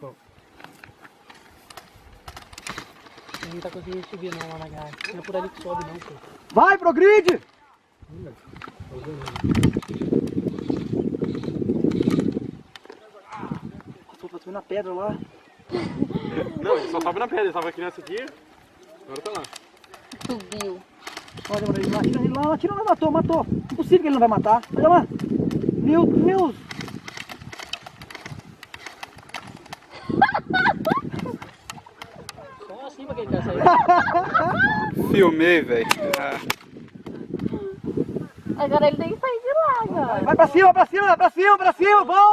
pô. Ele não tá conseguindo subir não lá na garagem. Não é por ali que sobe não, pô. Vai, progride! Tô subindo na pedra lá. Não, ele só sobe na pedra, ele tava aqui nessa aqui, agora tá lá. Subiu. Olha, mano, ele lá, atira lá, matou. Impossível que ele não vai matar. Olha lá. Meu Deus. Só assim pra que ele quer sair. Filmei, velho. Agora ele tem que sair de lá, agora. Vai pra cima, vamos!